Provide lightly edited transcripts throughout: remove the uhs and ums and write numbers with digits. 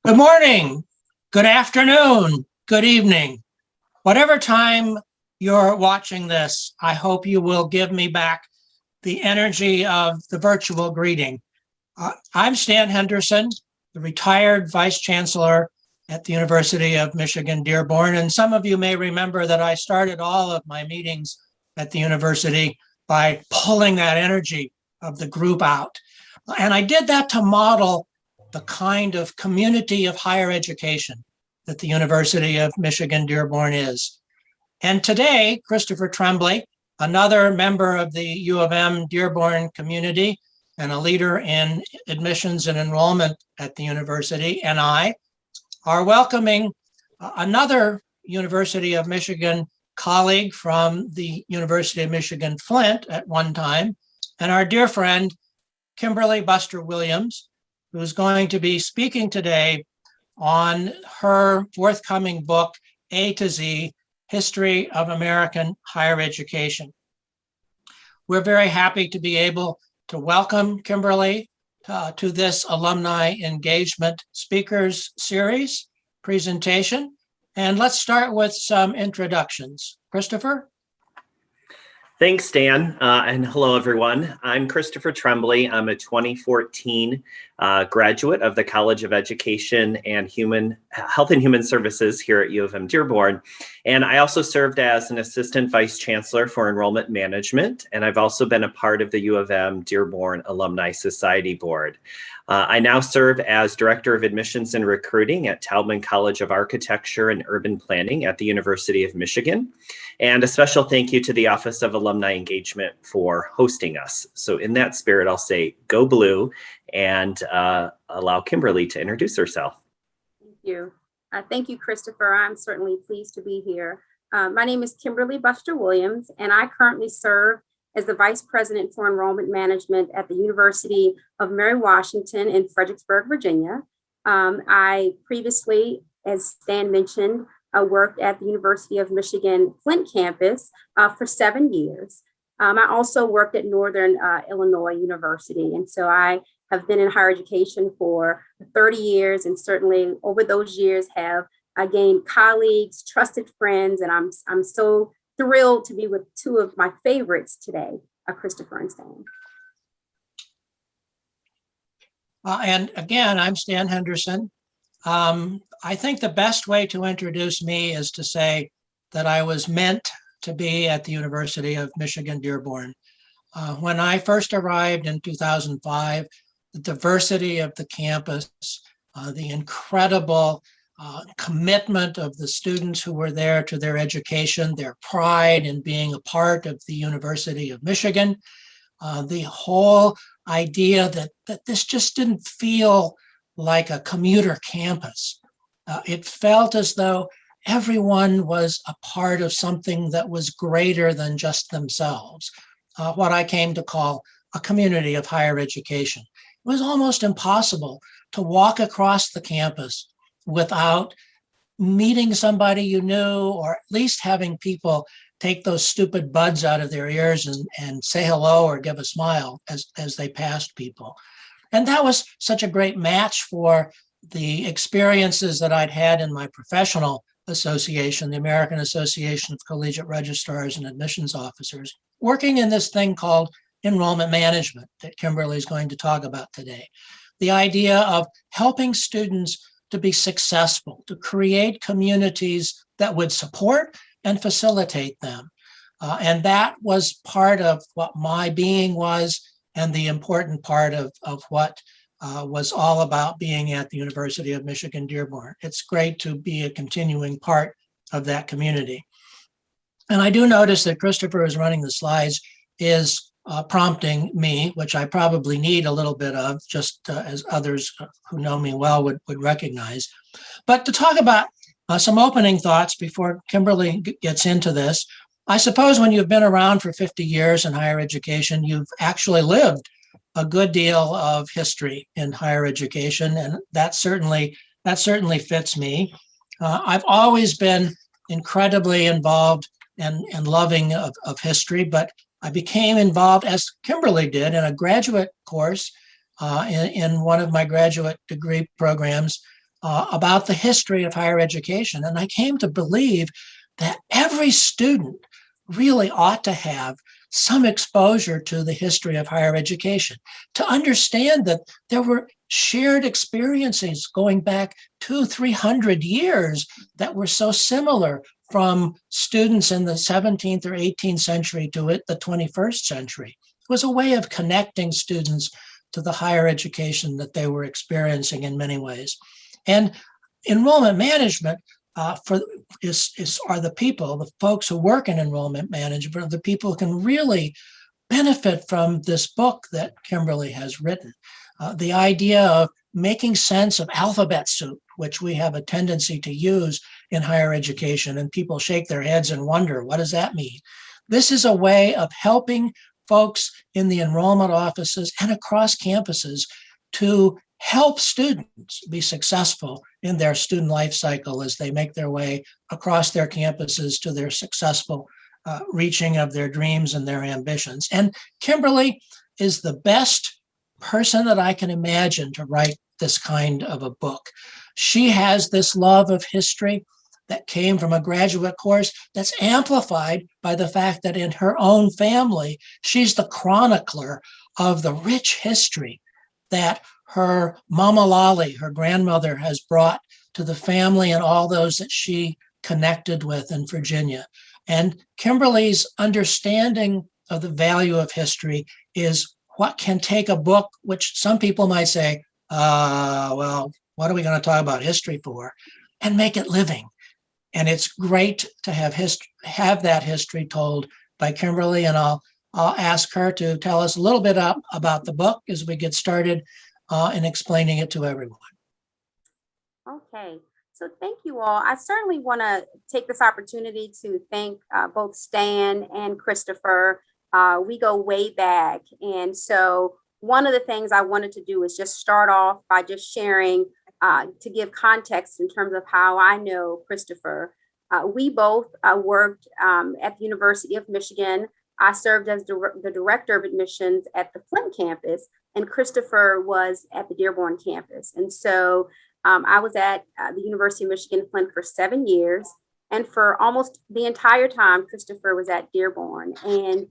Good morning, good afternoon, good evening. Whatever time you're watching this, I hope you will give me back the energy of the virtual greeting. I'm Stan Henderson, the retired Vice Chancellor at the University of Michigan Dearborn. And some of you may remember that I started all of my meetings at the university by pulling that energy of the group out. And I did that to model the kind of community of higher education that the University of Michigan Dearborn is. And today, Christopher Tremblay, another member of the U of M Dearborn community and a leader in admissions and enrollment at the university, and I are welcoming another University of Michigan colleague from the University of Michigan Flint at one time, and our dear friend, Kimberly Buster Williams, who's going to be speaking today on her forthcoming book, A to Z, History of American Higher Education. We're very happy to be able to welcome Kimberly to this alumni engagement speakers series presentation. And let's start with some introductions. Christopher? Thanks, Dan, and hello, everyone. I'm Christopher Tremblay. I'm a 2014 graduate of the College of Education and Health and Human Services here at U of M Dearborn. And I also served as an Assistant Vice Chancellor for Enrollment Management, and I've also been a part of the U of M Dearborn Alumni Society Board. I now serve as Director of Admissions and Recruiting at Taubman College of Architecture and Urban Planning at the University of Michigan. And a special thank you to the Office of Alumni Engagement for hosting us. So in that spirit, I'll say go blue and allow Kimberly to introduce herself. Thank you. Thank you, Christopher. I'm certainly pleased to be here. My name is Kimberly Buster Williams, and I currently serve as the Vice President for Enrollment Management at the University of Mary Washington in Fredericksburg, Virginia. I previously, as Stan mentioned, worked at the University of Michigan Flint campus for 7 years. I also worked at Northern Illinois University. And so I have been in higher education for 30 years, and certainly over those years have gained colleagues, trusted friends, and I'm so thrilled to be with two of my favorites today, Christopher and Stan. And again, I'm Stan Henderson. I think the best way to introduce me is to say that I was meant to be at the University of Michigan Dearborn. When I first arrived in 2005, the diversity of the campus, the incredible commitment of the students who were there to their education, their pride in being a part of the University of Michigan, the whole idea that this just didn't feel like a commuter campus. It felt as though everyone was a part of something that was greater than just themselves, what I came to call a community of higher education. It was almost impossible to walk across the campus without meeting somebody you knew, or at least having people take those stupid buds out of their ears and say hello or give a smile as they passed people. And that was such a great match for the experiences that I'd had in my professional association, the American Association of Collegiate Registrars and Admissions Officers, working in this thing called enrollment management that Kimberly is going to talk about today. The idea of helping students to be successful, to create communities that would support and facilitate them. And that was part of what my being was, and the important part of what was all about being at the University of Michigan Dearborn. It's great to be a continuing part of that community. And I do notice that Christopher is running the slides, is prompting me, which I probably need a little bit of, just as others who know me well would recognize. But to talk about some opening thoughts before Kimberly gets into this, I suppose when you've been around for 50 years in higher education, you've actually lived a good deal of history in higher education, and that certainly fits me. I've always been incredibly involved and loving of history, but I became involved, as Kimberly did, in a graduate course in one of my graduate degree programs about the history of higher education. And I came to believe that every student really ought to have some exposure to the history of higher education, to understand that there were shared experiences going back 200-300 years that were so similar, from students in the 17th or 18th century to the 21st century. It was a way of connecting students to the higher education that they were experiencing in many ways. And enrollment management are the people, the folks who work in enrollment management, the people who can really benefit from this book that Kimberly has written. The idea of making sense of alphabet soup, which we have a tendency to use in higher education, and people shake their heads and wonder, what does that mean? This is a way of helping folks in the enrollment offices and across campuses to help students be successful in their student life cycle as they make their way across their campuses to their successful reaching of their dreams and their ambitions. And Kimberly is the best person that I can imagine to write this kind of a book. She has this love of history that came from a graduate course that's amplified by the fact that in her own family, she's the chronicler of the rich history that her Mama Lolly, her grandmother, has brought to the family and all those that she connected with in Virginia. And Kimberly's understanding of the value of history is what can take a book, which some people might say, well, what are we going to talk about history for, and make it living. And it's great to have that history told by Kimberly. And I'll ask her to tell us a little bit about the book as we get started in explaining it to everyone. Okay, so thank you all. I certainly want to take this opportunity to thank both Stan and Christopher. We go way back. And so one of the things I wanted to do is just start off by just sharing to give context in terms of how I know Christopher. We both worked at the University of Michigan. I served as the director of admissions at the Flint campus, and Christopher was at the Dearborn campus. And so I was at the University of Michigan Flint for 7 years. And for almost the entire time, Christopher was at Dearborn. And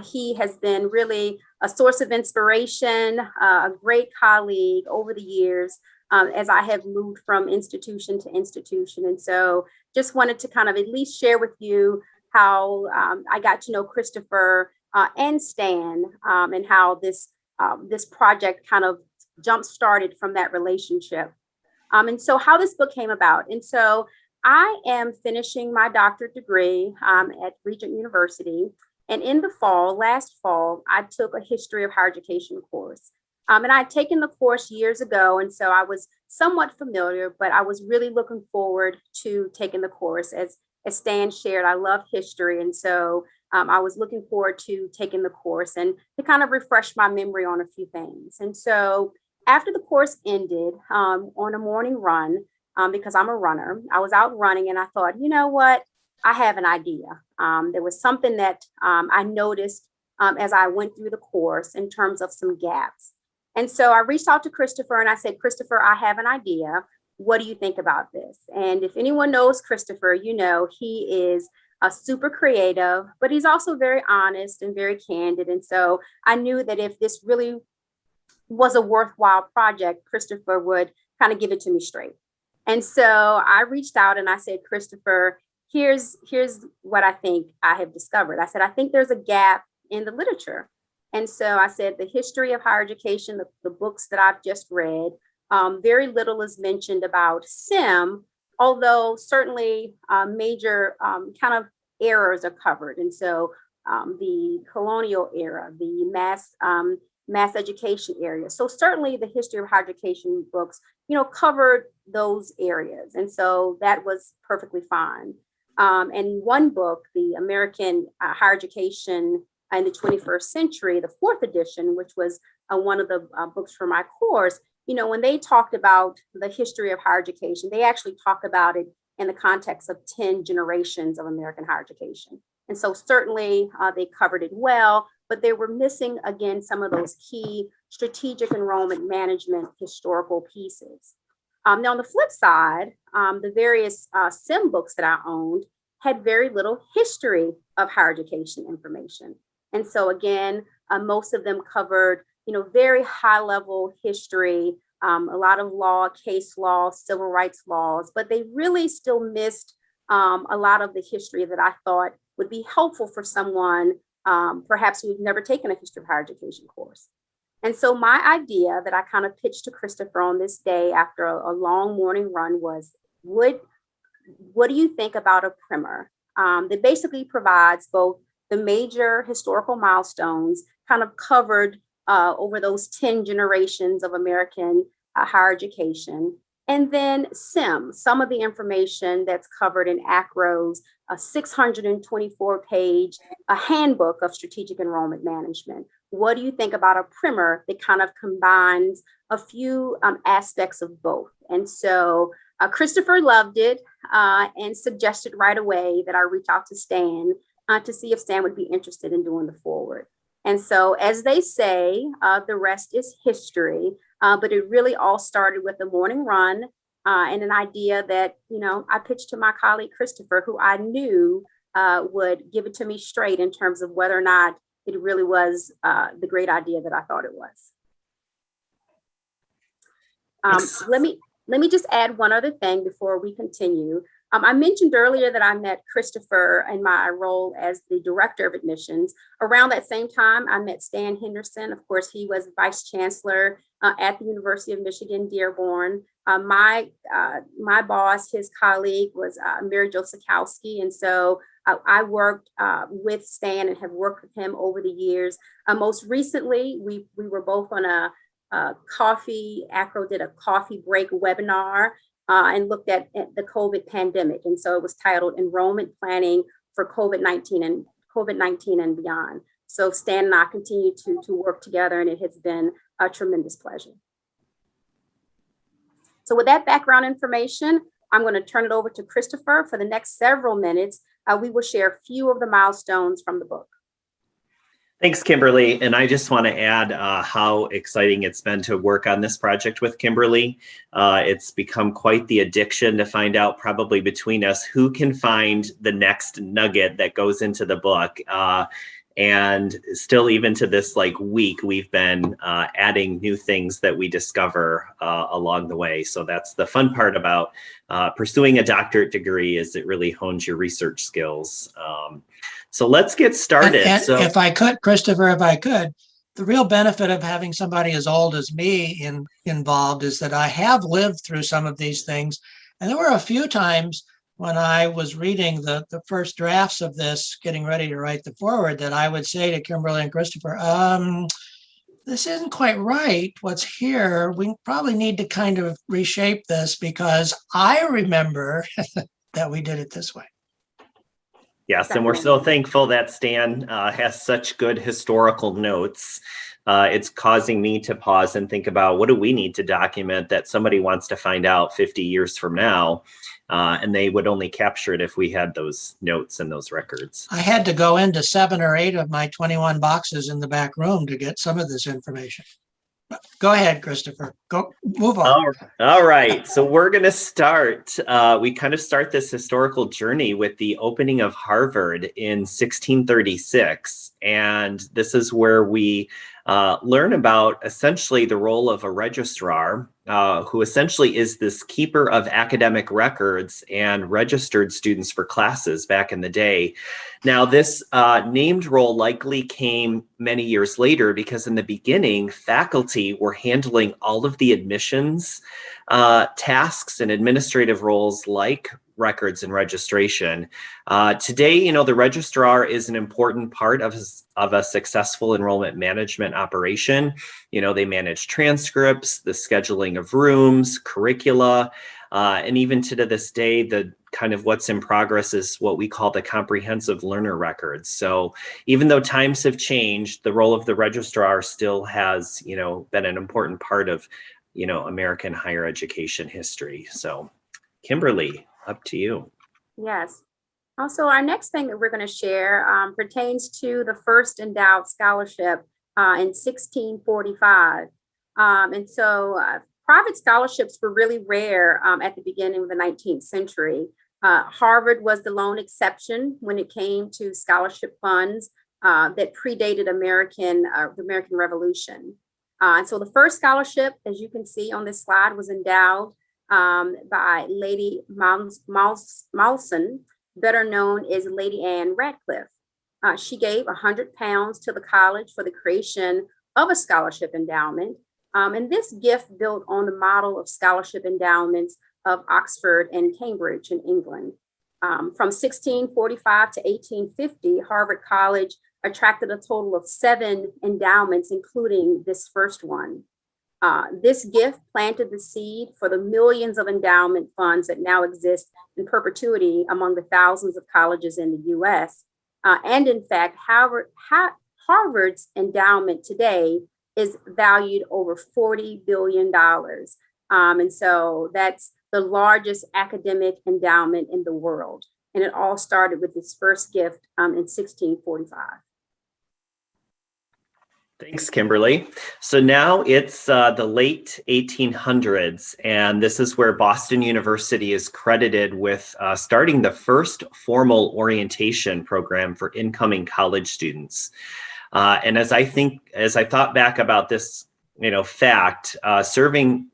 he has been really a source of inspiration, a great colleague over the years as I have moved from institution to institution. And so just wanted to kind of at least share with you how I got to know Christopher and Stan and how this project kind of jump started from that relationship. And so how this book came about. And so I am finishing my doctorate degree at Regent University. And in the last fall, I took a history of higher education course. And I'd taken the course years ago. And so I was somewhat familiar, but I was really looking forward to taking the course. As Stan shared, I love history. And so I was looking forward to taking the course and to kind of refresh my memory on a few things. And so after the course ended on a morning run, because I'm a runner, I was out running and I thought, you know what? I have an idea. There was something that I noticed as I went through the course in terms of some gaps. And so I reached out to Christopher and I said, Christopher, I have an idea. What do you think about this? And if anyone knows Christopher, you know, he is super creative, but he's also very honest and very candid. And so I knew that if this really was a worthwhile project, Christopher would kind of give it to me straight. And so I reached out and I said, Christopher, here's what I think I have discovered. I said, I think there's a gap in the literature. And so I said, the history of higher education, the books that I've just read, very little is mentioned about STEM, although certainly major kind of eras are covered. And so the colonial era, the mass education area. So certainly the history of higher education books, you know, covered those areas. And so that was perfectly fine. And one book, the American Higher Education in the 21st Century, the 4th edition, which was one of the books for my course, you know, when they talked about the history of higher education, they actually talk about it in the context of 10 generations of American higher education. And so certainly they covered it well, but they were missing, again, some of those key strategic enrollment management historical pieces. Now, on the flip side, the various SIM books that I owned had very little history of higher education information. And so again, most of them covered, very high level history, a lot of law, case law, civil rights laws, but they really still missed a lot of the history that I thought would be helpful for someone, perhaps who's never taken a history of higher education course. And so my idea that I kind of pitched to Christopher on this day after a long morning run was, what do you think about a primer that basically provides both the major historical milestones kind of covered over those 10 generations of American higher education, and then SIM, some of the information that's covered in ACRO's 624-page handbook of strategic enrollment management. What do you think about a primer that kind of combines a few aspects of both? And so Christopher loved it and suggested right away that I reach out to Stan to see if Stan would be interested in doing the forward. And so, as they say, the rest is history. But it really all started with the morning run and an idea that, I pitched to my colleague, Christopher, who I knew would give it to me straight in terms of whether or not it really was the great idea that I thought it was. Let me just add one other thing before we continue. I mentioned earlier that I met Christopher in my role as the director of admissions. Around that same time, I met Stan Henderson. Of course, he was vice chancellor at the University of Michigan, Dearborn. My boss, his colleague, was Mary Jo Sikowski. And so I worked with Stan and have worked with him over the years. Most recently, we were both on a ACRO did a coffee break webinar and looked at the COVID pandemic. And so it was titled Enrollment Planning for COVID-19 and Beyond. So Stan and I continue to work together, and it has been a tremendous pleasure. So with that background information, I'm going to turn it over to Christopher. For the next several minutes, we will share a few of the milestones from the book. Thanks, Kimberly. And I just want to add how exciting it's been to work on this project with Kimberly. It's become quite the addiction to find out, probably between us, who can find the next nugget that goes into the book. And still, even to this week, we've been adding new things that we discover along the way. So that's the fun part about pursuing a doctorate degree, is it really hones your research skills. So let's get started. And if I could, Christopher, the real benefit of having somebody as old as me involved is that I have lived through some of these things. And there were a few times when I was reading the first drafts of this, getting ready to write the foreword, that I would say to Kimberly and Christopher, this isn't quite right, what's here. We probably need to kind of reshape this, because I remember that we did it this way. Yes, and we're so thankful that Stan has such good historical notes. It's causing me to pause and think about, what do we need to document that somebody wants to find out 50 years from now? And they would only capture it if we had those notes and those records. I had to go into 7 or 8 of my 21 boxes in the back room to get some of this information. Go ahead, Christopher. Go, move on. All right. So we're going to start. We kind of start this historical journey with the opening of Harvard in 1636. And this is where we learn about essentially the role of a registrar, who essentially is this keeper of academic records and registered students for classes back in the day. Now, this named role likely came many years later, because in the beginning, faculty were handling all of the admissions tasks and administrative roles like records and registration. Today, the registrar is an important part of a successful enrollment management operation. They manage transcripts, the scheduling of rooms, curricula, and even to this day, the kind of what's in progress is what we call the comprehensive learner records. So even though times have changed, the role of the registrar still has, been an important part of, American higher education history. So Kimberly, up to you. Yes. Also, our next thing that we're going to share pertains to the first endowed scholarship in 1645. And so private scholarships were really rare at the beginning of the 19th century. Harvard was the lone exception when it came to scholarship funds that predated the American Revolution. And so the first scholarship, as you can see on this slide, was endowed by Lady Mawson, better known as Lady Anne Radcliffe. She gave £100 to the college for the creation of a scholarship endowment. And this gift built on the model of scholarship endowments of Oxford and Cambridge in England. From 1645 to 1850, Harvard College attracted a total of 7 endowments, including this first one. This gift planted the seed for the millions of endowment funds that now exist in perpetuity among the thousands of colleges in the US. And in fact, Harvard's endowment today is valued over $40 billion. And so that's the largest academic endowment in the world. And it all started with this first gift in 1645. Thanks, Kimberly. So now it's the late 1800s, and this is where Boston University is credited with starting the first formal orientation program for incoming college students. And as I thought back about this, fact, serving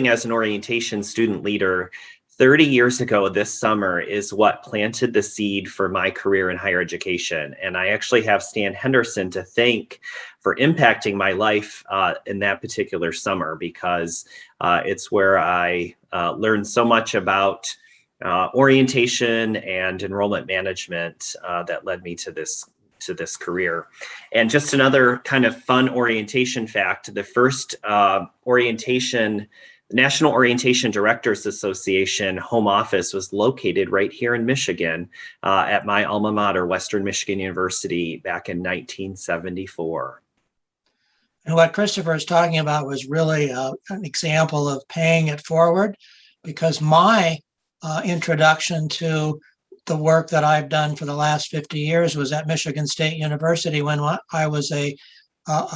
as an orientation student leader 30 years ago this summer is what planted the seed for my career in higher education. And I actually have Stan Henderson to thank for impacting my life in that particular summer, because it's where I learned so much about orientation and enrollment management that led me to this career. And just another kind of fun orientation fact, the first National Orientation Directors Association home office was located right here in Michigan at my alma mater, Western Michigan University, back in 1974. And what Christopher is talking about was really an example of paying it forward, because my introduction to the work that I've done for the last 50 years was at Michigan State University when I was a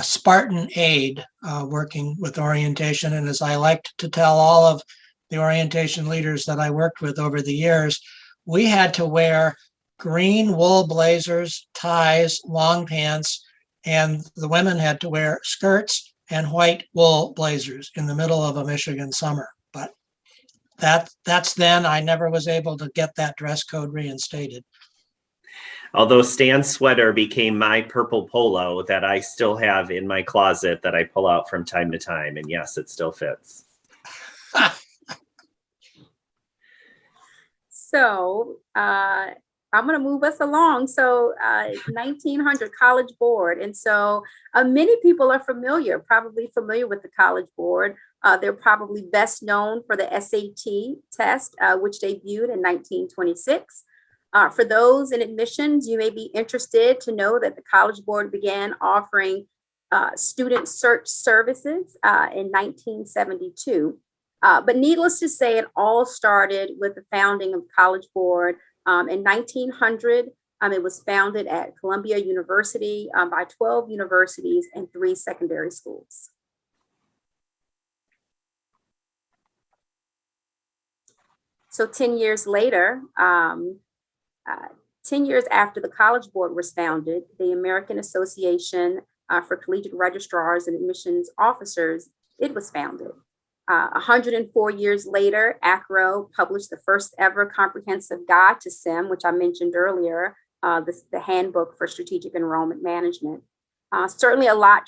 Spartan aide working with orientation. And as I liked to tell all of the orientation leaders that I worked with over the years, we had to wear green wool blazers, ties, long pants, and the women had to wear skirts and white wool blazers in the middle of a Michigan summer. But that's then. I never was able to get that dress code reinstated. Although Stan's sweater became my purple polo that I still have in my closet that I pull out from time to time. And yes, it still fits. So I'm going to move us along. So 1900 College Board. And so many people are probably familiar with the College Board. They're probably best known for the SAT test, which debuted in 1926. For those in admissions, you may be interested to know that the College Board began offering student search services in 1972. But needless to say, it all started with the founding of College Board in 1900. It was founded at Columbia University by 12 universities and 3 secondary schools. So 10 years later, 10 years after the College Board was founded, the American Association for Collegiate Registrars and Admissions Officers, it was founded. 104 years later, ACRO published the first ever comprehensive guide to SEM, which I mentioned earlier, the Handbook for Strategic Enrollment Management. Certainly a lot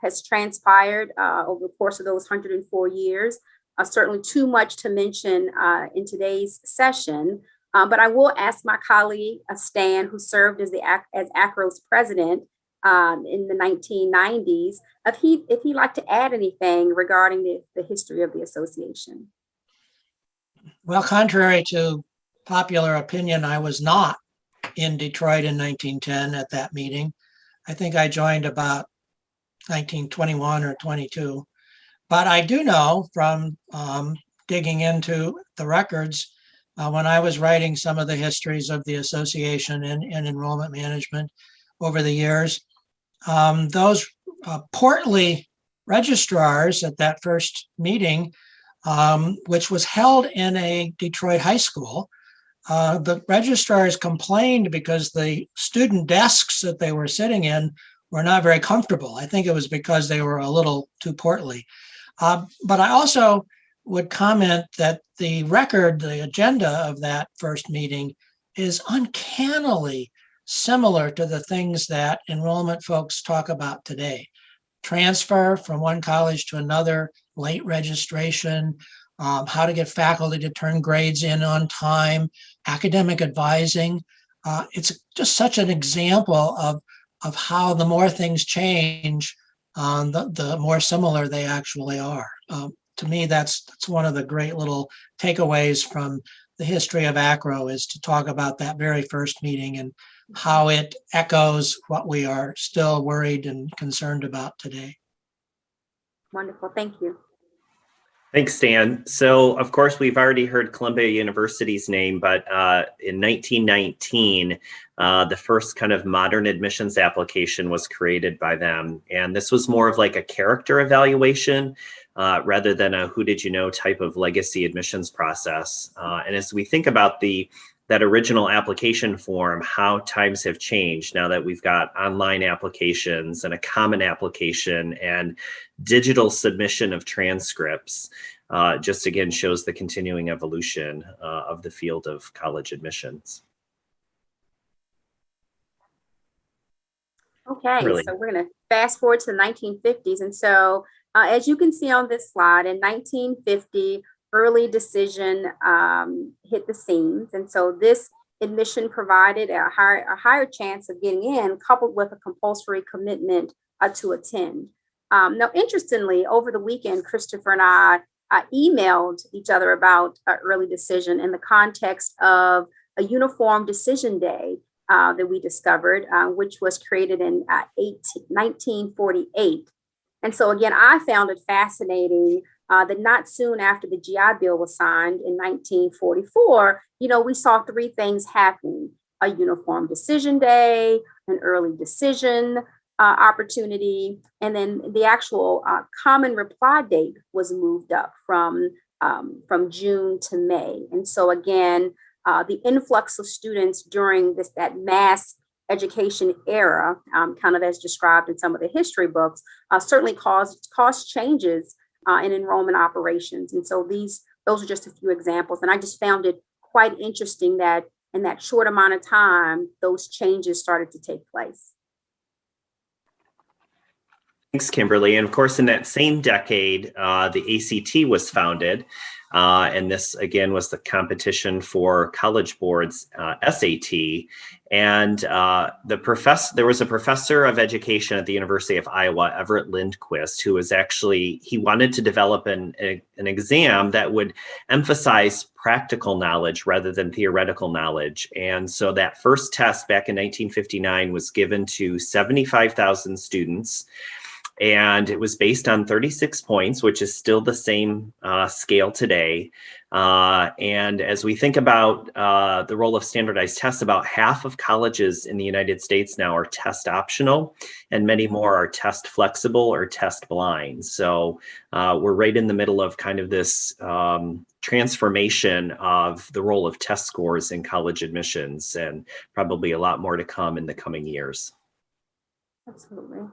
has transpired over the course of those 104 years. Certainly too much to mention in today's session. But I will ask my colleague, Stan, who served as ACRO's president in the 1990s, if he'd like to add anything regarding the history of the association. Well, contrary to popular opinion, I was not in Detroit in 1910 at that meeting. I think I joined about 1921 or 22. But I do know from digging into the records, when I was writing some of the histories of the association and enrollment management over the years, those portly registrars at that first meeting, which was held in a Detroit high school. The registrars complained because the student desks that they were sitting in were not very comfortable. I think it was because they were a little too portly. But I also would comment that the record, the agenda of that first meeting is uncannily similar to the things that enrollment folks talk about today. Transfer from one college to another, late registration, how to get faculty to turn grades in on time, academic advising. It's just such an example of how the more things change, the more similar they actually are. To me, that's one of the great little takeaways from the history of ACRO, is to talk about that very first meeting and how it echoes what we are still worried and concerned about today. Wonderful. Thank you. Thanks, Stan. So, of course, we've already heard Columbia University's name, but in 1919, the first kind of modern admissions application was created by them. And this was more of like a character evaluation rather than a who did you know type of legacy admissions process. And as we think about that original application form, how times have changed now that we've got online applications and a common application and digital submission of transcripts, just again shows the continuing evolution of the field of college admissions. Okay, Really? so we're going to fast forward to the 1950s. And so as you can see on this slide, in 1950, early decision hit the scenes. And so this admission provided a higher chance of getting in, coupled with a compulsory commitment to attend. Now, interestingly, over the weekend, Christopher and I emailed each other about early decision in the context of a uniform decision day that we discovered, which was created in 1948. And so again, I found it fascinating that not soon after the GI Bill was signed in 1944, we saw three things happening: a uniform decision day, an early decision opportunity, and then the actual common reply date was moved up from June to May. And so again, the influx of students during that mass education era, kind of as described in some of the history books, certainly caused changes in enrollment operations. And so those are just a few examples. And I just found it quite interesting that in that short amount of time, those changes started to take place. Thanks, Kimberly. And of course, in that same decade, the ACT was founded. And this, again, was the competition for College Board's SAT. And there was a professor of education at the University of Iowa, Everett Lindquist, who was he wanted to develop an exam that would emphasize practical knowledge rather than theoretical knowledge. And so that first test back in 1959 was given to 75,000 students. And it was based on 36 points, which is still the same scale today. And as we think about the role of standardized tests, about half of colleges in the United States now are test optional, and many more are test flexible or test blind. So we're right in the middle of kind of this transformation of the role of test scores in college admissions, and probably a lot more to come in the coming years. Absolutely.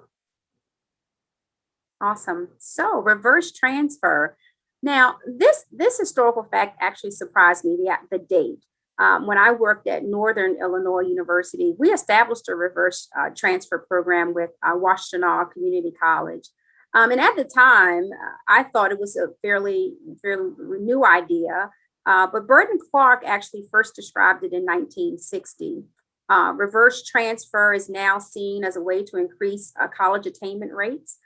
Awesome. So reverse transfer. Now, this historical fact actually surprised me, the date. When I worked at Northern Illinois University, we established a reverse transfer program with Washtenaw Community College. And at the time, I thought it was a fairly new idea, but Burton Clark actually first described it in 1960. Reverse transfer is now seen as a way to increase college attainment rates.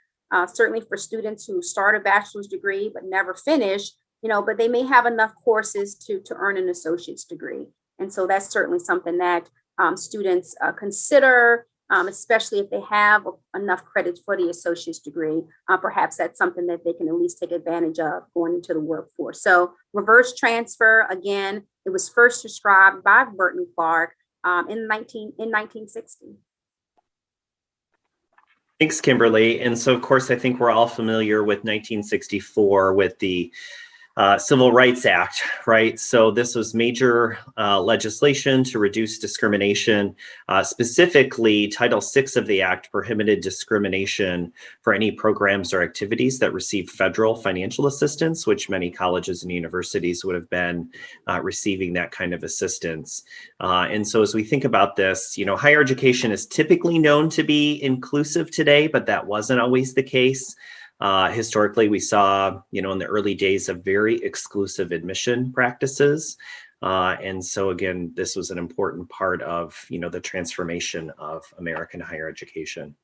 Certainly for students who start a bachelor's degree but never finish, but they may have enough courses to earn an associate's degree. And so that's certainly something that students consider, especially if they have enough credits for the associate's degree. Perhaps that's something that they can at least take advantage of going into the workforce. So reverse transfer, again, it was first described by Burton Clark in 1960. Thanks, Kimberly. And so, of course, I think we're all familiar with 1964 with the Civil Rights Act, right? So this was major legislation to reduce discrimination. Specifically, Title VI of the Act prohibited discrimination for any programs or activities that received federal financial assistance, which many colleges and universities would have been receiving that kind of assistance. And so as we think about this, higher education is typically known to be inclusive today, but that wasn't always the case. Historically, we saw, in the early days of very exclusive admission practices. And so again, this was an important part of, the transformation of American higher education.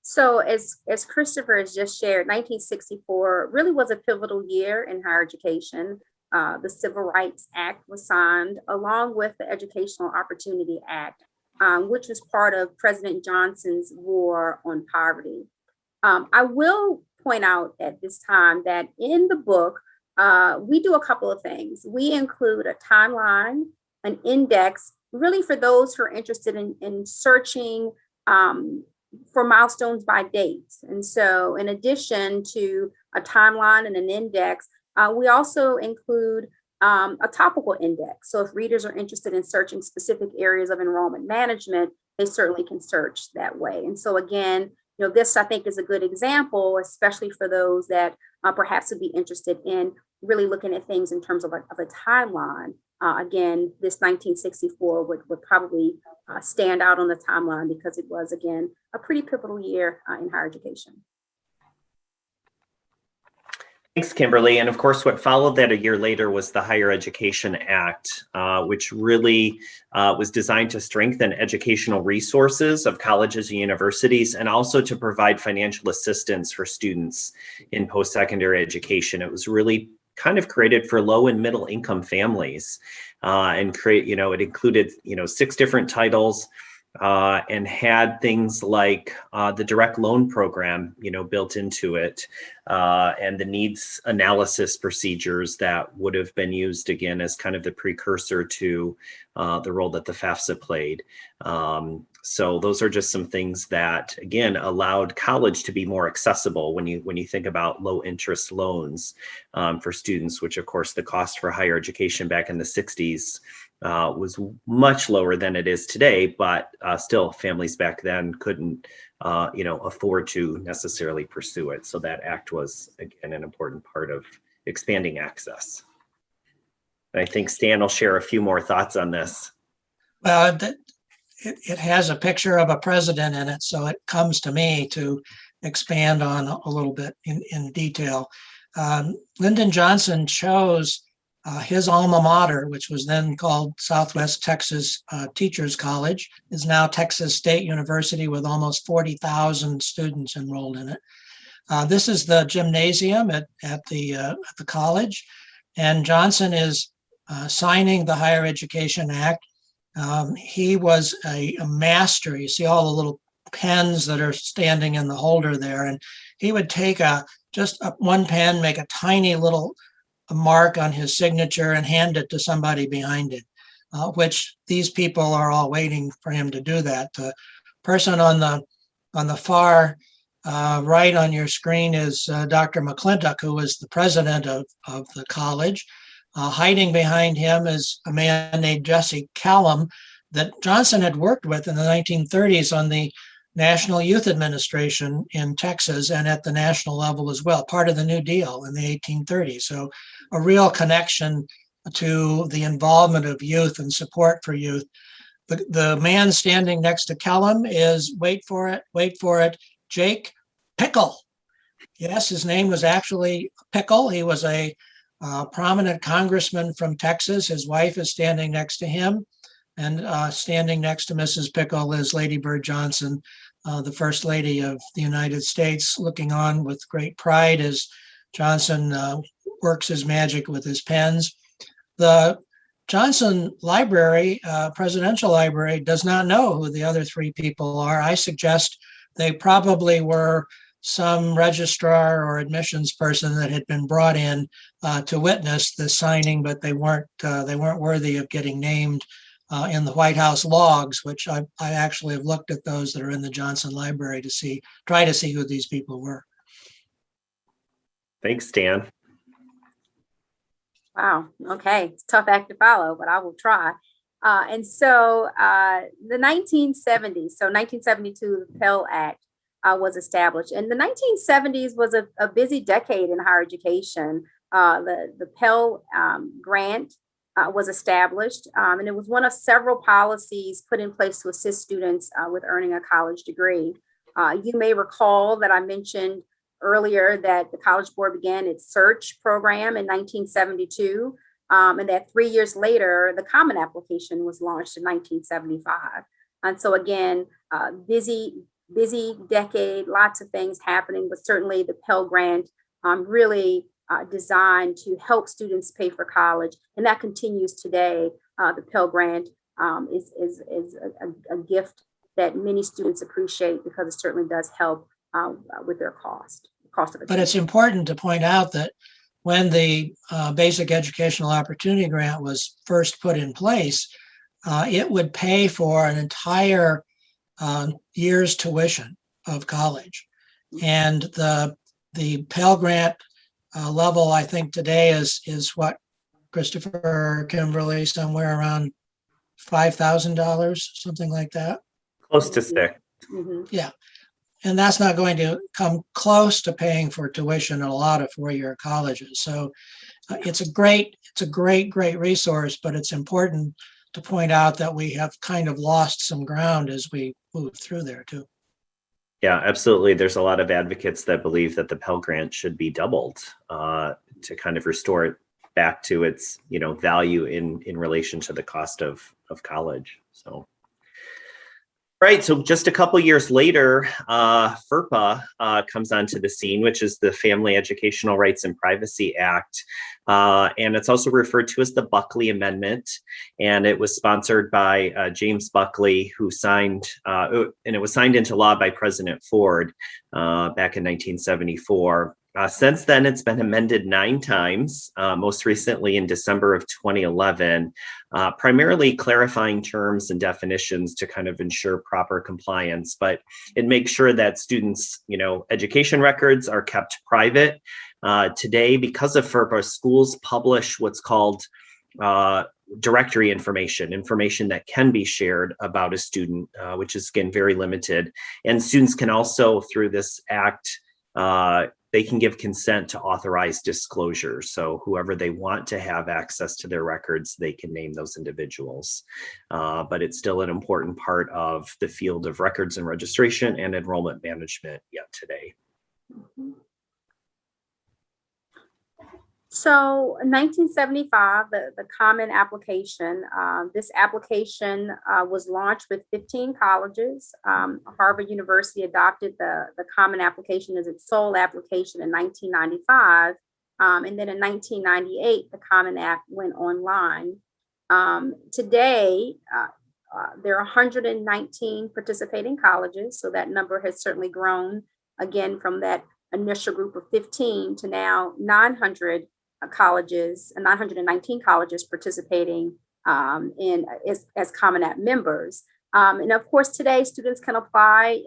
So as Christopher has just shared, 1964 really was a pivotal year in higher education. The Civil Rights Act was signed along with the Educational Opportunity Act, which was part of President Johnson's war on poverty. I will point out at this time that in the book, we do a couple of things. We include a timeline, an index, really for those who are interested in searching for milestones by dates. And so in addition to a timeline and an index, we also include a topical index. So if readers are interested in searching specific areas of enrollment management, they certainly can search that way. And so again, this I think is a good example, especially for those that perhaps would be interested in really looking at things in terms of a timeline. Again, this 1964 would probably stand out on the timeline because it was, again, a pretty pivotal year in higher education. Thanks, Kimberly. And of course, what followed that a year later was the Higher Education Act, which really was designed to strengthen educational resources of colleges and universities, and also to provide financial assistance for students in post-secondary education. It was really kind of created for low and middle income families, and it included 6 different titles. And had things like the direct loan program, built into it, and the needs analysis procedures that would have been used again as kind of the precursor to the role that the FAFSA played. So those are just some things that, again, allowed college to be more accessible when you think about low interest loans for students, which of course the cost for higher education back in the 60s was much lower than it is today, but still families back then couldn't, afford to necessarily pursue it. So that act was, again, an important part of expanding access. And I think Stan will share a few more thoughts on this. Well, it has a picture of a president in it, so it comes to me to expand on a little bit in detail. Lyndon Johnson chose his alma mater, which was then called Southwest Texas Teachers College, is now Texas State University with almost 40,000 students enrolled in it. This is the gymnasium at the college, and Johnson is signing the Higher Education Act. He was a master. You see all the little pens that are standing in the holder there, and he would take one pen, make a tiny little mark on his signature and hand it to somebody behind it, which these people are all waiting for him to do that. The person on the far right on your screen is Dr. McClintock, who was the president of the college. Hiding behind him is a man named Jesse Callum that Johnson had worked with in the 1930s on the National Youth Administration in Texas and at the national level as well, part of the New Deal in the 1830s. So a real connection to the involvement of youth and support for youth. The man standing next to Callum is, wait for it, Jake Pickle. Yes, his name was actually Pickle. He was a prominent congressman from Texas. His wife is standing next to him. And standing next to Mrs. Pickle is Lady Bird Johnson, the First Lady of the United States, looking on with great pride as Johnson works his magic with his pens. The Johnson Library, Presidential Library, does not know who the other 3 people are. I suggest they probably were some registrar or admissions person that had been brought in to witness the signing, but they weren't worthy of getting named in the White House logs, which I actually have looked at those that are in the Johnson Library to try to see who these people were. Thanks, Stan. Wow. Okay. It's a tough act to follow, but I will try. The 1970s, so 1972, the Pell Act was established. And the 1970s was a busy decade in higher education. The Pell Grant was established, and it was one of several policies put in place to assist students with earning a college degree. You may recall that I mentioned earlier that the College Board began its search program in 1972, and that 3 years later, the Common Application was launched in 1975. And so again, busy decade, lots of things happening, but certainly the Pell Grant really designed to help students pay for college, and that continues today. The Pell Grant is a gift that many students appreciate because it certainly does help with their cost of it. But it's important to point out that when the Basic Educational Opportunity Grant was first put in place, it would pay for an entire year's tuition of college. And the Pell Grant level, I think today is what, Christopher, Kimberly, somewhere around $5,000, something like that. Close to 6. Mhm. Yeah. And that's not going to come close to paying for tuition in a lot of four-year colleges. So it's a great resource, but it's important to point out that we have kind of lost some ground as we move through there too. Yeah, absolutely. There's a lot of advocates that believe that the Pell Grant should be doubled to kind of restore it back to its, value in relation to the cost of college. So. Right, so just a couple years later, FERPA comes onto the scene, which is the Family Educational Rights and Privacy Act. And it's also referred to as the Buckley Amendment. And it was sponsored by James Buckley, who signed, and it was signed into law by President Ford back in 1974. Since then, it's been amended 9 times, most recently in December of 2011, primarily clarifying terms and definitions to kind of ensure proper compliance, but it makes sure that students, education records are kept private. Today, because of FERPA, schools publish what's called directory information that can be shared about a student, which is, again, very limited. And students can also, through this act, they can give consent to authorized disclosure. So whoever they want to have access to their records, they can name those individuals. But it's still an important part of the field of records and registration and enrollment management yet today. So in 1975, the Common Application, this application was launched with 15 colleges. Harvard University adopted the Common Application as its sole application in 1995. And then in 1998, the Common App went online. Today, there are 119 participating colleges. So that number has certainly grown again from that initial group of 15 to now 900 colleges and 919 colleges participating as Common App members. And of course, today students can apply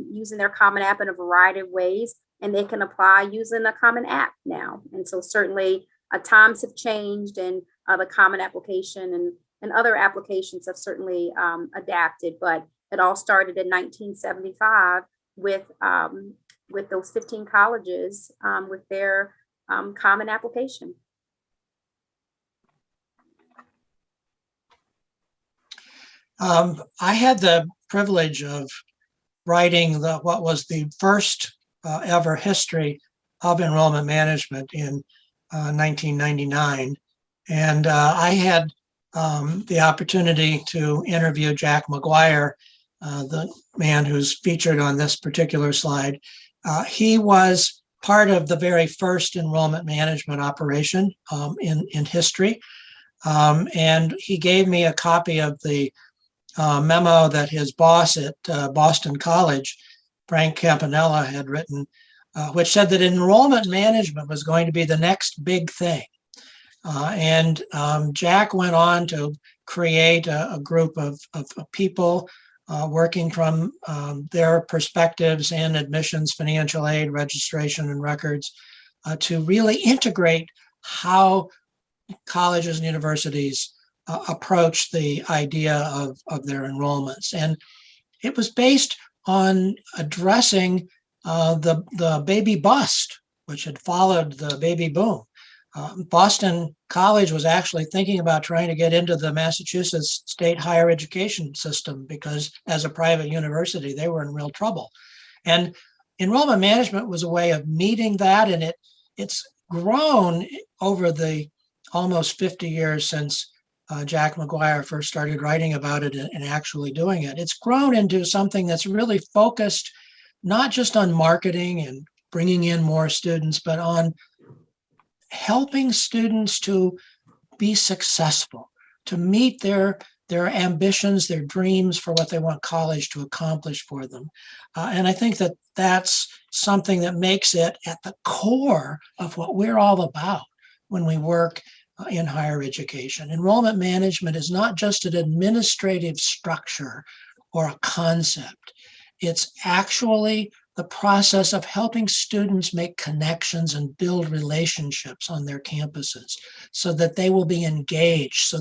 using their Common App in a variety of ways, and they can apply using a Common App now. And so certainly times have changed, and the Common Application and other applications have certainly adapted, but it all started in 1975 with those 15 colleges with their Common Application. I had the privilege of writing what was the first ever history of enrollment management in 1999. And I had the opportunity to interview Jack McGuire, the man who's featured on this particular slide. He was part of the very first enrollment management operation in history. And he gave me a copy of the memo that his boss at Boston College, Frank Campanella, had written, which said that enrollment management was going to be the next big thing. And Jack went on to create a group of people working from their perspectives in admissions, financial aid, registration, and records to really integrate how colleges and universities approach the idea of their enrollments. And it was based on addressing the baby bust, which had followed the baby boom. Boston College was actually thinking about trying to get into the Massachusetts state higher education system because as a private university, they were in real trouble. And enrollment management was a way of meeting that, and it's grown over the almost 50 years since Jack McGuire first started writing about it and actually doing it. It's grown into something that's really focused not just on marketing and bringing in more students, but on helping students to be successful, to meet their ambitions, their dreams for what they want college to accomplish for them. And I think that that's something that makes it at the core of what we're all about when we work in higher education. Enrollment management is not just an administrative structure or a concept. It's actually the process of helping students make connections and build relationships on their campuses so that they will be engaged, so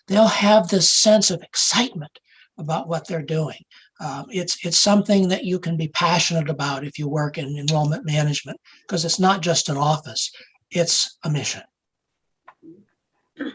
they'll have this sense of excitement about what they're doing. It's something that you can be passionate about if you work in enrollment management, because it's not just an office, it's a mission. I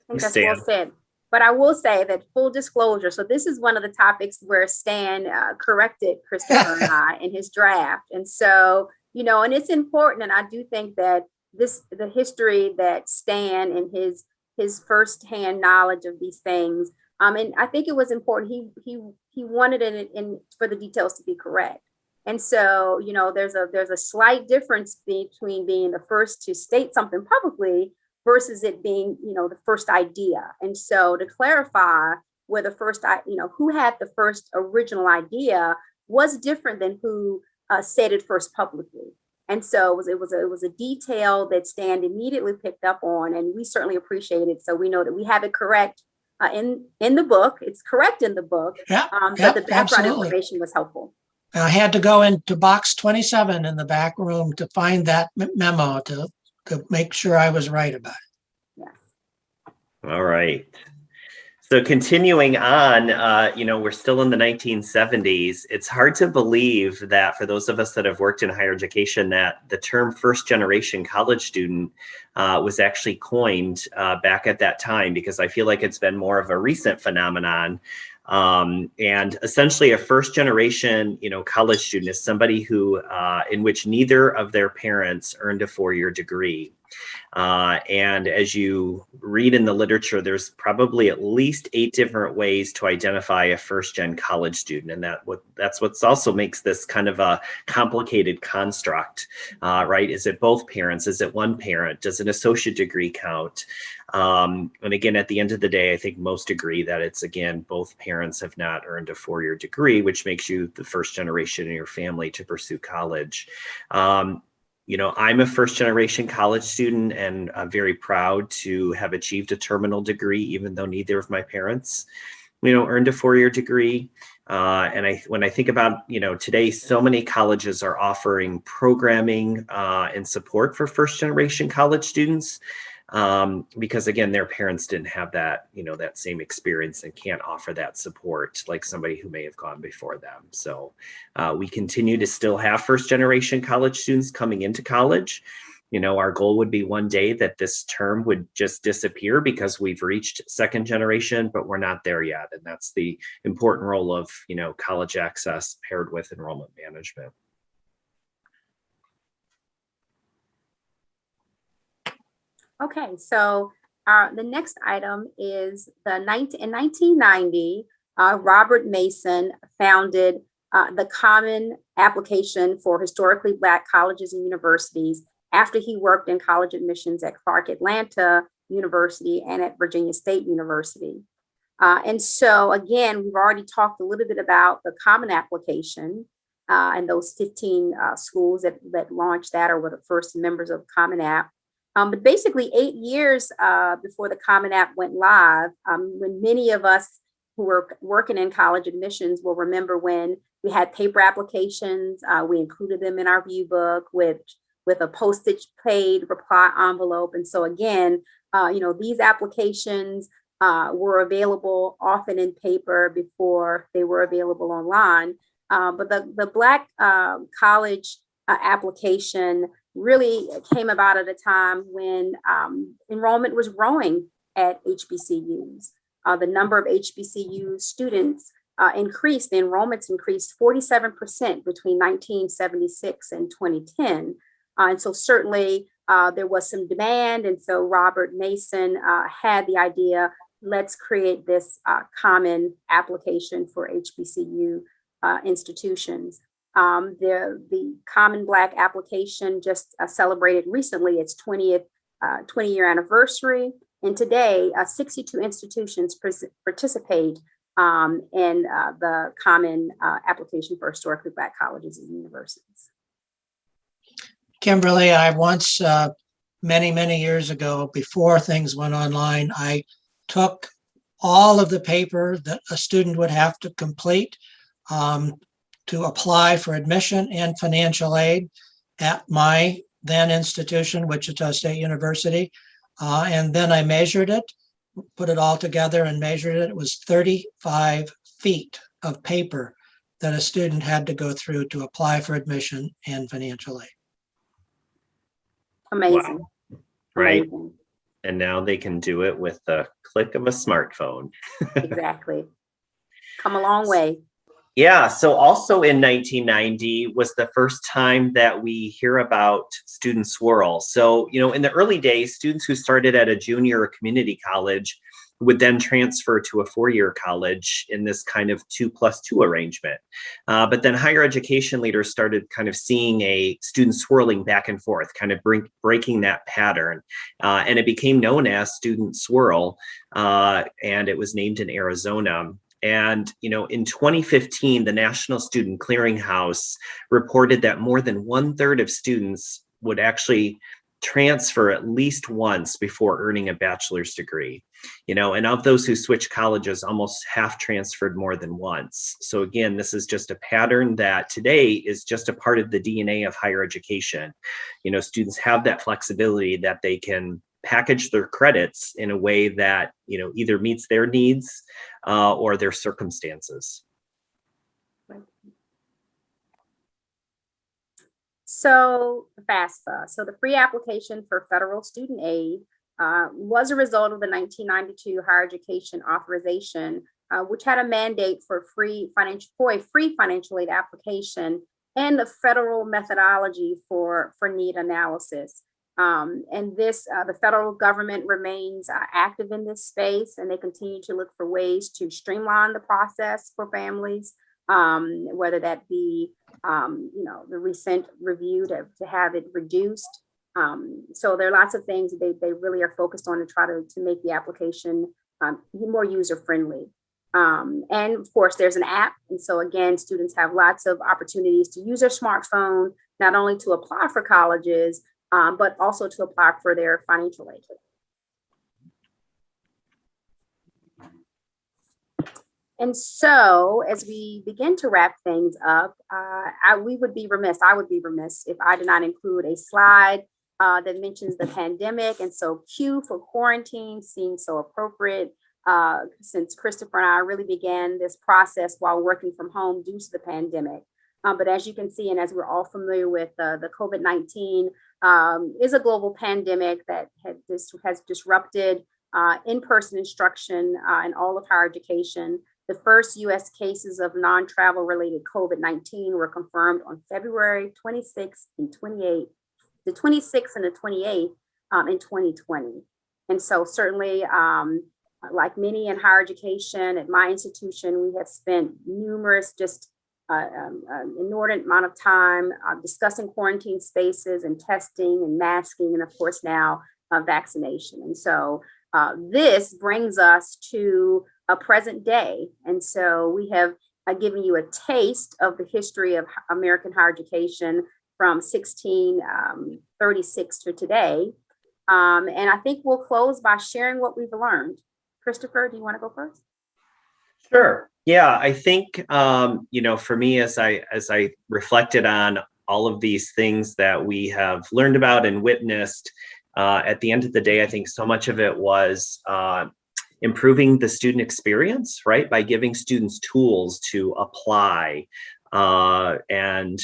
think that's well said. But I will say that full disclosure, so this is one of the topics where Stan corrected Christopher and I in his draft. And so, and it's important. And I do think that the history that Stan and his firsthand knowledge of these things, and I think it was important. He wanted it in for the details to be correct. And so, there's a slight difference between being the first to state something publicly versus it being, the first idea. And so to clarify where the first, who had the first original idea was different than who said it first publicly. And so it was a detail that Stan immediately picked up on, and we certainly appreciate it. So we know that we have it correct in the book. It's correct in the book, but the background information was helpful. I had to go into box 27 in the back room to find that memo to make sure I was right about it. Yes. All right. So continuing on, we're still in the 1970s. It's hard to believe that for those of us that have worked in higher education, that the term first generation college student was actually coined back at that time, because I feel like it's been more of a recent phenomenon. And essentially a first generation, college student is somebody who, in which neither of their parents earned a four-year degree. And as you read in the literature, there's probably at least 8 different ways to identify a first gen college student. And that's what's also makes this kind of a complicated construct, right? Is it both parents? Is it one parent? Does an associate degree count? And again, at the end of the day, I think most agree that it's, again, both parents have not earned a four-year degree, which makes you the first generation in your family to pursue college. I'm a first generation college student, and I'm very proud to have achieved a terminal degree, even though neither of my parents, earned a four-year degree. And when I think about, today, so many colleges are offering programming and support for first generation college students. Because again, their parents didn't have that, that same experience and can't offer that support like somebody who may have gone before them. So we continue to still have first generation college students coming into college. Our goal would be one day that this term would just disappear because we've reached second generation, but we're not there yet. And that's the important role of, college access paired with enrollment management. Okay, so the next item is in 1990, Robert Mason founded the Common Application for Historically Black Colleges and Universities after he worked in college admissions at Clark Atlanta University and at Virginia State University. And so again, we've already talked a little bit about the Common Application and those 15 schools that launched that or were the first members of Common App. But basically 8 years before the Common App went live, when many of us who were working in college admissions will remember when we had paper applications. We included them in our view book with a postage paid reply envelope. And so again, these applications were available often in paper before they were available online. But the Black college application really came about at a time when enrollment was growing at HBCUs. The number of HBCU students increased, the enrollments increased 47% between 1976 and 2010. And so certainly there was some demand. And so Robert Mason had the idea, let's create this common application for HBCU institutions. The Common Black application just celebrated recently its 20-year anniversary. And today, 62 institutions participate in the Common application for historically Black colleges and universities. Kimberly, I once, many, many years ago, before things went online, I took all of the paper that a student would have to complete to apply for admission and financial aid at my then institution, Wichita State University. And then I measured it, put it all together and measured it. It was 35 feet of paper that a student had to go through to apply for admission and financial aid. Amazing. Wow. Right. Amazing. And now they can do it with the click of a smartphone. Exactly. Come a long way. Yeah. So also in 1990 was the first time that we hear about Student Swirl. So, in the early days, students who started at a junior or community college would then transfer to a four-year college in this kind of 2+2 arrangement. But then higher education leaders started kind of seeing a student swirling back and forth, kind of breaking that pattern. And it became known as Student Swirl, and it was named in Arizona. And, in 2015, the National Student Clearinghouse reported that more than 1/3 of students would actually transfer at least once before earning a bachelor's degree, and of those who switch colleges, almost half transferred more than once. So again, this is just a pattern that today is just a part of the DNA of higher education. Students have that flexibility that they can package their credits in a way that, either meets their needs or their circumstances. So FAFSA, so the free application for federal student aid was a result of the 1992 Higher Education Authorization, which had a mandate for a free financial aid application and the federal methodology for need analysis. And the federal government remains active in this space, and they continue to look for ways to streamline the process for families, whether that be, the recent review to have it reduced. So there are lots of things that they really are focused on to try to make the application more user-friendly. And of course, there's an app. And so again, students have lots of opportunities to use their smartphone, not only to apply for colleges, but also to apply for their financial aid. And so as we begin to wrap things up, I would be remiss if I did not include a slide that mentions the pandemic. And so Q for quarantine seems so appropriate since Christopher and I really began this process while working from home due to the pandemic. But as you can see, and as we're all familiar with, the COVID-19 is a global pandemic that has disrupted in-person instruction in all of higher education. The first U.S. cases of non-travel related COVID-19 were confirmed on February 26th and 28th, the 26th and the 28th in 2020. And so certainly, like many in higher education, at my institution, we have spent numerous inordinate amount of time discussing quarantine spaces and testing and masking, and of course now vaccination. And so this brings us to a present day. And so we have given you a taste of the history of American higher education from 1636 to today. And I think we'll close by sharing what we've learned. Christopher, do you want to go first? Sure. Yeah, I think for me, as I reflected on all of these things that we have learned about and witnessed, at the end of the day, I think so much of it was improving the student experience, right? By giving students tools to apply and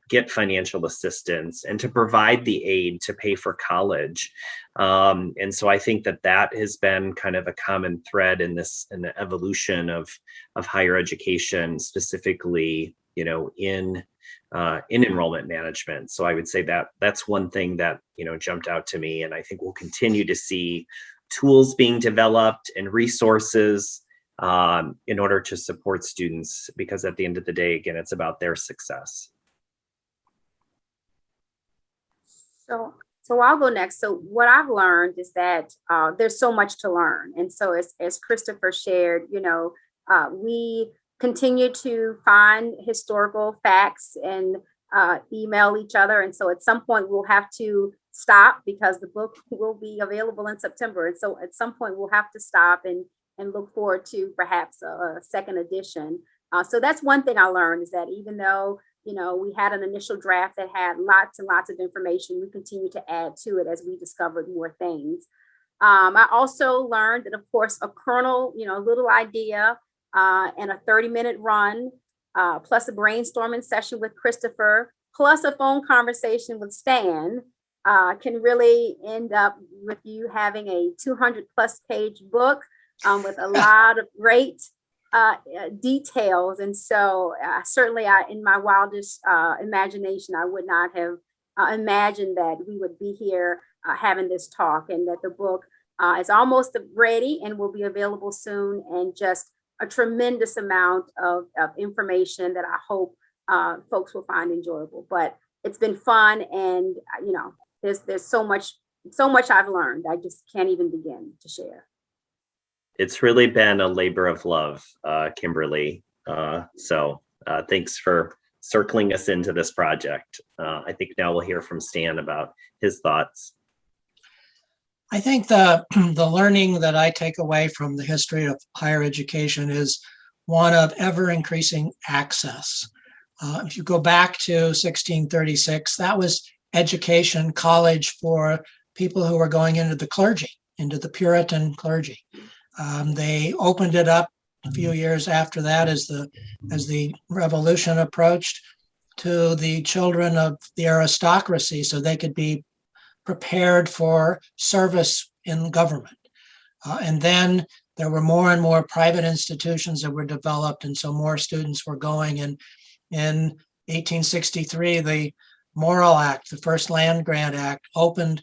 get financial assistance and to provide the aid to pay for college. And so I think that has been kind of a common thread in the evolution of higher education, specifically, in enrollment management. So I would say that that's one thing that jumped out to me, and I think we'll continue to see tools being developed and resources in order to support students, because at the end of the day, again, it's about their success. So I'll go next. So what I've learned is that there's so much to learn. And so as Christopher shared, we continue to find historical facts and email each other. And so at some point we'll have to stop, because the book will be available in September. And so at some point we'll have to stop and look forward to perhaps a second edition. So that's one thing I learned, is that even though we had an initial draft that had lots and lots of information, we continue to add to it as we discovered more things. I also learned that, of course, a kernel, a little idea and a 30-minute run, plus a brainstorming session with Christopher, plus a phone conversation with Stan, can really end up with you having a 200+ page book with a lot of great details. And so certainly in my wildest imagination, I would not have imagined that we would be here having this talk, and that the book is almost ready and will be available soon, and just a tremendous amount of information that I hope folks will find enjoyable. But it's been fun, and there's so much I've learned. I just can't even begin to share. It's really been a labor of love, Kimberly. So thanks for circling us into this project. I think now we'll hear from Stan about his thoughts. I think the learning that I take away from the history of higher education is one of ever increasing access. If you go back to 1636, that was education, college for people who were going into the clergy, into the Puritan clergy. They opened it up a few years after that, as the revolution approached, to the children of the aristocracy, so they could be prepared for service in government. And then there were more and more private institutions that were developed, and so more students were going. And in 1863, the Morrill Act, the first land grant act, opened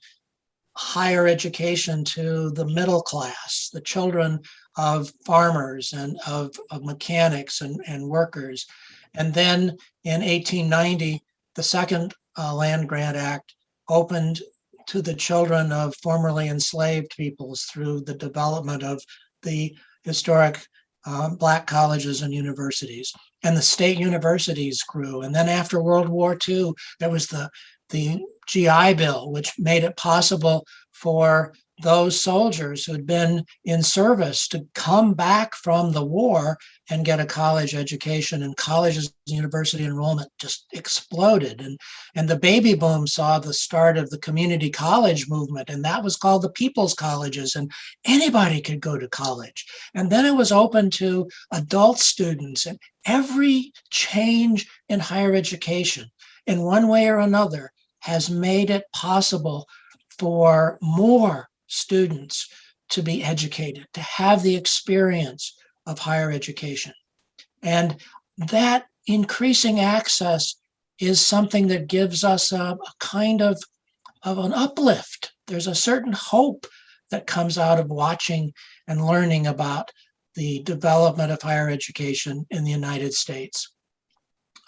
higher education to the middle class, the children of farmers and of mechanics and workers. And then in 1890, the second land grant act opened to the children of formerly enslaved peoples through the development of the historic Black colleges and universities. And the state universities grew. And then after World War II, there was the GI Bill, which made it possible for those soldiers who'd been in service to come back from the war and get a college education. And colleges and university enrollment just exploded. And the baby boom saw the start of the community college movement, and that was called the People's Colleges, and anybody could go to college. And then it was open to adult students. And every change in higher education, in one way or another, has made it possible for more students to be educated, to have the experience of higher education. And that increasing access is something that gives us a kind of an uplift. There's a certain hope that comes out of watching and learning about the development of higher education in the United States.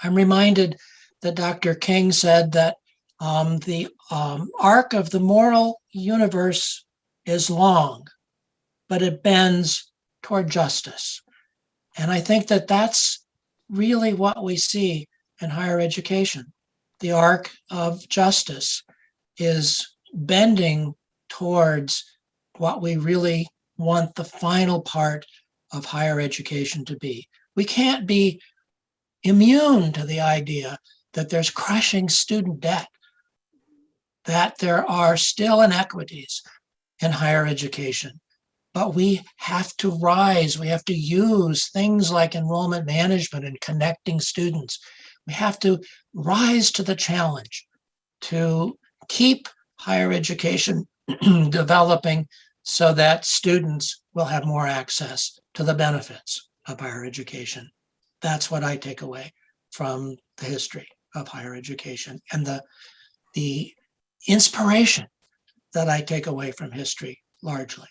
I'm reminded that Dr. King said that the arc of the moral universe is long, but it bends toward justice. And I think that that's really what we see in higher education. The arc of justice is bending towards what we really want the final part of higher education to be. We can't be immune to the idea that there's crushing student debt, that there are still inequities in higher education. But we have to rise. We have to use things like enrollment management and connecting students. We have to rise to the challenge to keep higher education developing so that students will have more access to the benefits of higher education. That's what I take away from the history of higher education and the inspiration that I take away from history largely.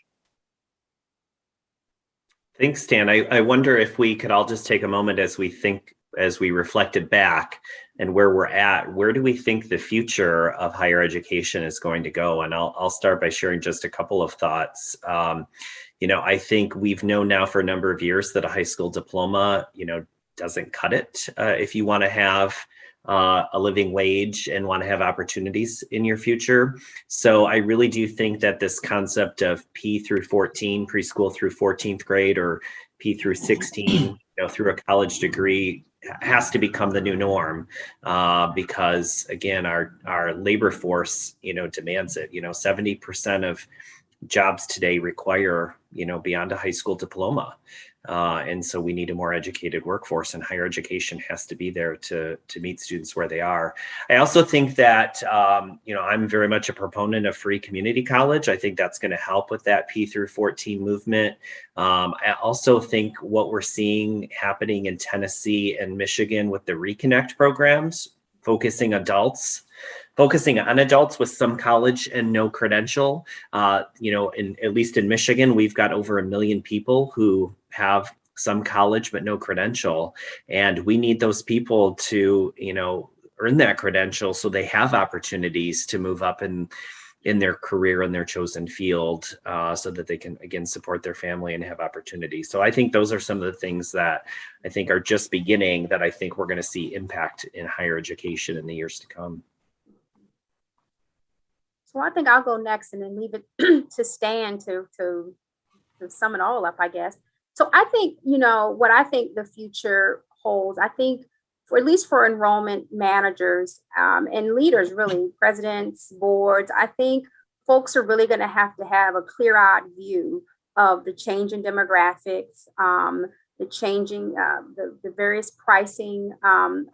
Thanks, Stan. I wonder if we could all just take a moment as we reflected back and where we're at, where do we think the future of higher education is going to go? And I'll start by sharing just a couple of thoughts. I think we've known now for a number of years that a high school diploma, doesn't cut it if you want to have a living wage and want to have opportunities in your future. So I really do think that this concept of P through 14, preschool through 14th grade, or P through 16, through a college degree has to become the new norm because again, our labor force, demands it. 70% of jobs today require, beyond a high school diploma. And so we need a more educated workforce, and higher education has to be there to meet students where they are. I also think that, I'm very much a proponent of free community college. I think that's going to help with that P through 14 movement. I also think what we're seeing happening in Tennessee and Michigan with the Reconnect programs, focusing on adults with some college and no credential. At least in Michigan, we've got over 1 million people who have some college but no credential. And we need those people to, earn that credential so they have opportunities to move up in their career in their chosen field so that they can, again, support their family and have opportunities. So I think those are some of the things that I think are just beginning that I think we're going to see impact in higher education in the years to come. So I think I'll go next and then leave it to Stan to sum it all up, I guess. So I think, what I think the future holds, I think at least for enrollment managers and leaders, really, presidents, boards, I think folks are really going to have a clear-eyed view of the change in demographics, the changing, the various pricing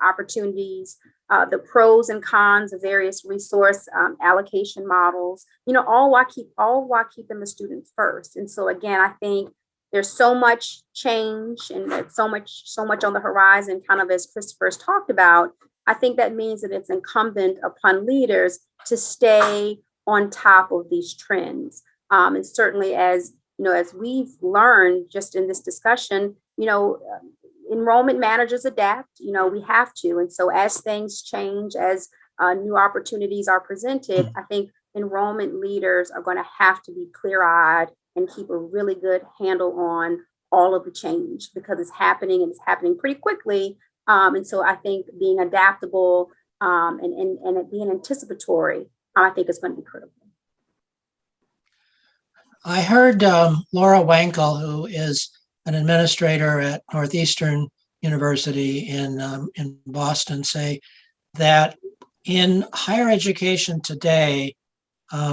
opportunities, the pros and cons of various resource allocation models, all while keeping the students first. And so again, I think there's so much change and there's so much on the horizon, kind of as Christopher's talked about. I think that means that it's incumbent upon leaders to stay on top of these trends. And certainly as we've learned just in this discussion, enrollment managers adapt, we have to. And so as things change, as new opportunities are presented, I think enrollment leaders are going to have to be clear-eyed and keep a really good handle on all of the change because it's happening and it's happening pretty quickly. And so I think being adaptable and being anticipatory, I think is going to be critical. I heard Laura Wankel, who is an administrator at Northeastern University in Boston, say that in higher education today,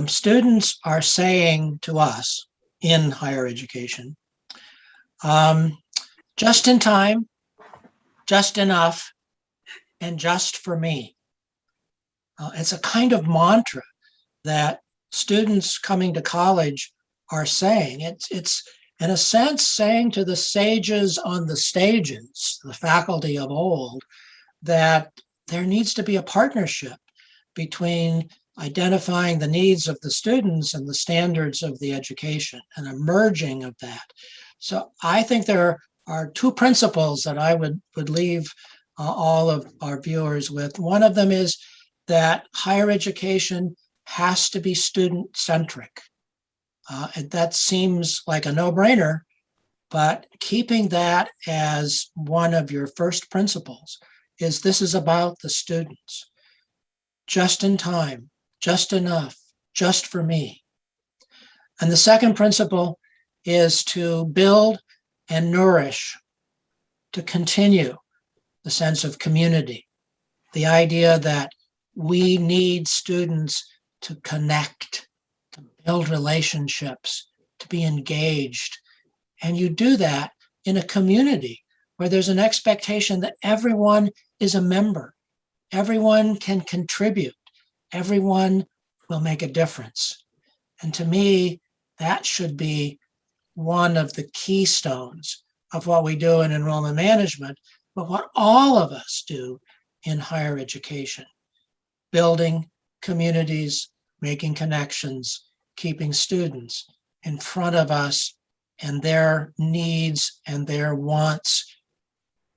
students are saying to us in higher education, just in time, just enough, and just for me. It's a kind of mantra that students coming to college are saying. It's in a sense saying to the sages on the stages, the faculty of old, that there needs to be a partnership between identifying the needs of the students and the standards of the education and a merging of that. So I think there are two principles that I would leave all of our viewers with. One of them is that higher education has to be student-centric. And that seems like a no-brainer, but keeping that as one of your first principles this is about the students. Just in time, just enough, just for me. And the second principle is to build and nourish, to continue the sense of community, the idea that we need students to connect, to build relationships, to be engaged. And you do that in a community where there's an expectation that everyone is a member, everyone can contribute, everyone will make a difference. And to me, that should be one of the keystones of what we do in enrollment management, but what all of us do in higher education, building communities, making connections, keeping students in front of us and their needs and their wants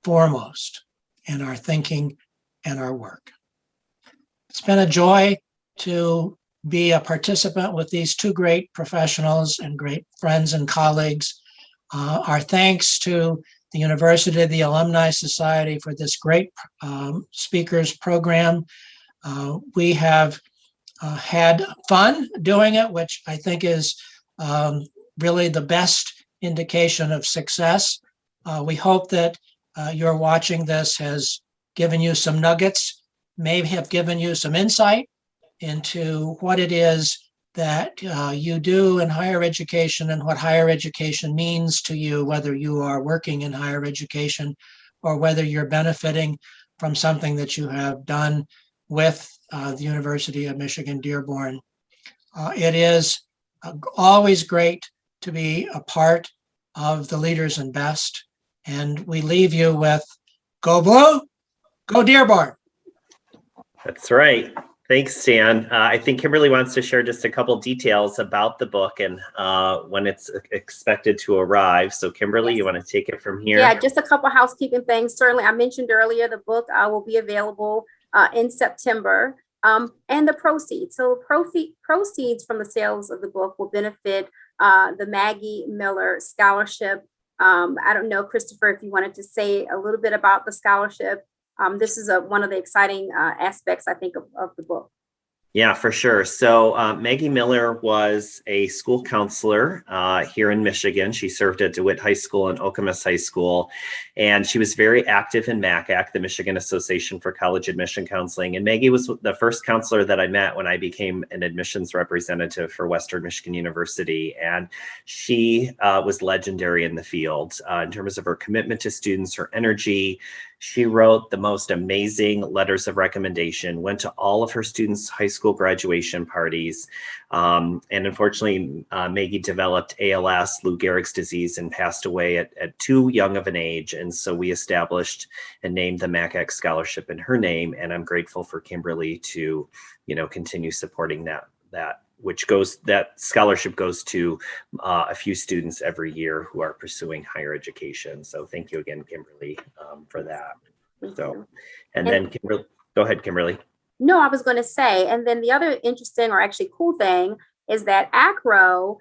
foremost in our thinking and our work. It's been a joy to be a participant with these two great professionals and great friends and colleagues. Our thanks to the University of the Alumni Society for this great speakers program. We have had fun doing it, which I think is really the best indication of success. We hope that your watching this has given you some nuggets, may have given you some insight into what it is that you do in higher education and what higher education means to you, whether you are working in higher education or whether you're benefiting from something that you have done with the University of Michigan Dearborn. It is always great to be a part of the Leaders in Best, and we leave you with go Blue, go Dearborn. That's right. Thanks, Stan. I think Kimberly wants to share just a couple details about the book and when it's expected to arrive. So Kimberly, Yes. You want to take it from here? Yeah, just a couple housekeeping things. Certainly, I mentioned earlier, the book will be available in September. And the proceeds. So proceeds from the sales of the book will benefit the Maggie Miller Scholarship. I don't know, Christopher, if you wanted to say a little bit about the scholarship. This is one of the exciting aspects, I think, of the book. Yeah, for sure. So Maggie Miller was a school counselor here in Michigan. She served at DeWitt High School and Okemos High School, and she was very active in MACAC, the Michigan Association for College Admission Counseling. And Maggie was the first counselor that I met when I became an admissions representative for Western Michigan University. And she was legendary in the field in terms of her commitment to students, her energy. She wrote the most amazing letters of recommendation, went to all of her students' high school graduation parties. And unfortunately, Maggie developed ALS, Lou Gehrig's disease, and passed away at too young of an age. And so we established and named the MACAC Scholarship in her name. And I'm grateful for Kimberly to, continue supporting that scholarship goes to a few students every year who are pursuing higher education. So thank you again, Kimberly, for that. And then Kimberly, go ahead, Kimberly. No, I was going to say, and then the other interesting or actually cool thing is that ACRO,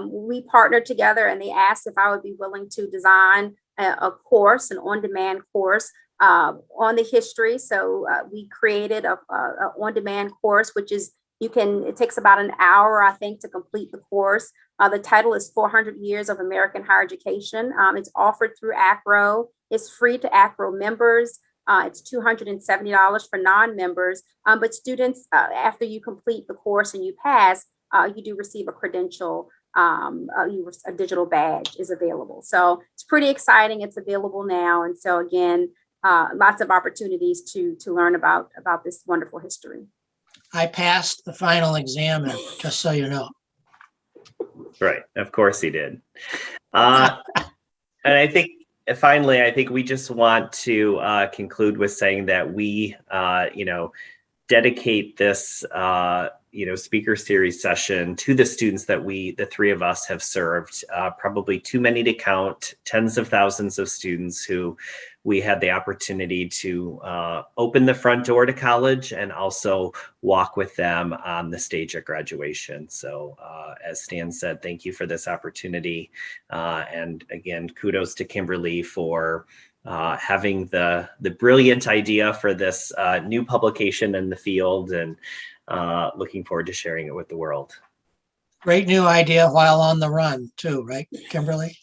we partnered together and they asked if I would be willing to design a course, an on-demand course on the history. So we created a on-demand course, which is it takes about an hour, I think, to complete the course. The title is 400 Years of American Higher Education. It's offered through ACRO. It's free to ACRO members. It's $270 for non-members. But students, after you complete the course and you pass, you do receive a credential. A digital badge is available. So it's pretty exciting. It's available now. And so again, lots of opportunities to learn about this wonderful history. I passed the final exam, just so you know. Right. Of course he did. And I think finally, we just want to conclude with saying that we, dedicate this, speaker series session to the students that the three of us have served, probably too many to count, tens of thousands of students who we had the opportunity to open the front door to college and also walk with them on the stage at graduation. So as Stan said, thank you for this opportunity. And again, kudos to Kimberly for having the brilliant idea for this new publication in the field, and looking forward to sharing it with the world. Great new idea while on the run too, right, Kimberly?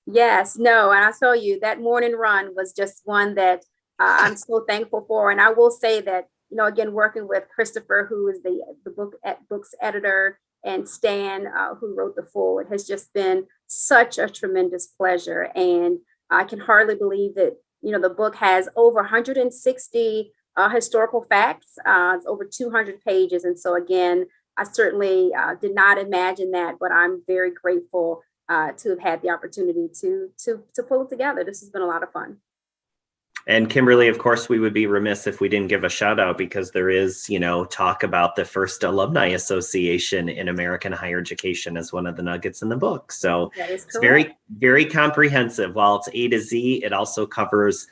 Yes, no, and I tell you, that morning run was just one that I'm so thankful for. And I will say that, again, working with Christopher, who is the book's editor, and Stan, who wrote the foreword, has just been such a tremendous pleasure. And I can hardly believe that, the book has over 160 historical facts. It's over 200 pages. And so again, I certainly did not imagine that, but I'm very grateful to have had the opportunity to pull it together. This has been a lot of fun. And Kimberly, of course, we would be remiss if we didn't give a shout out, because there is, talk about the first alumni association in American higher education as one of the nuggets in the book. So it's very, very comprehensive. While it's A to Z, it also covers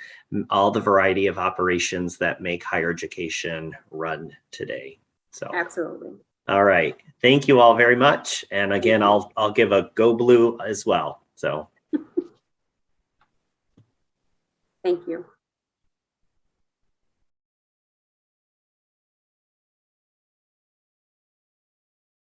all the variety of operations that make higher education run today. So absolutely. All right. Thank you all very much. And again, I'll give a go blue as well. So thank you.